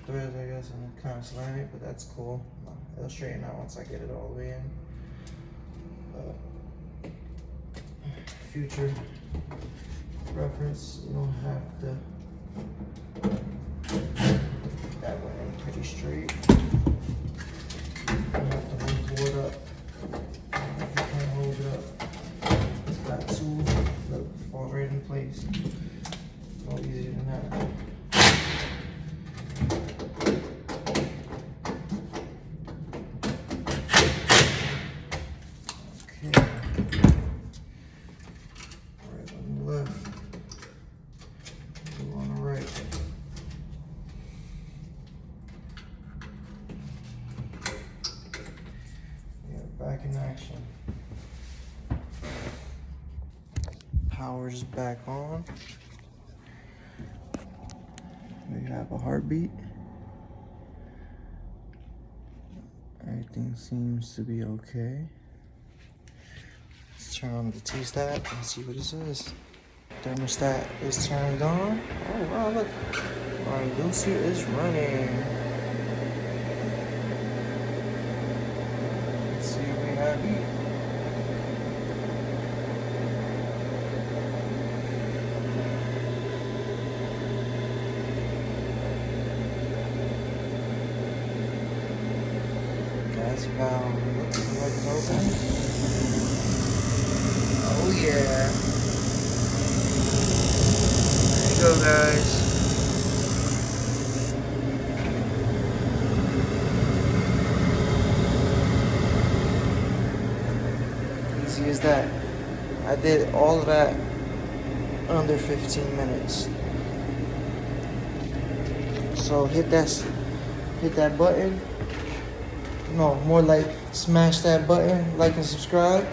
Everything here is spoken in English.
threads, I guess, and it kind of slam it, but that's cool. It'll straighten out once I get it all the way in. Future reference, you don't have to. That went in pretty straight. You don't have to hold it up. You can't hold it up. It's got two, look, falls right in place. No easier than that. Back in action. Power's back on. We have a heartbeat. Everything seems to be okay. Let's turn on the T-stat and see what it says. Thermostat is turned on. Oh wow, look. Our inducer is running. Gas valve looks like it's open. Oh yeah. There you go, guys. Easy as that. I did all of that under 15 minutes. So hit that button. No, more like smash that button, like and subscribe.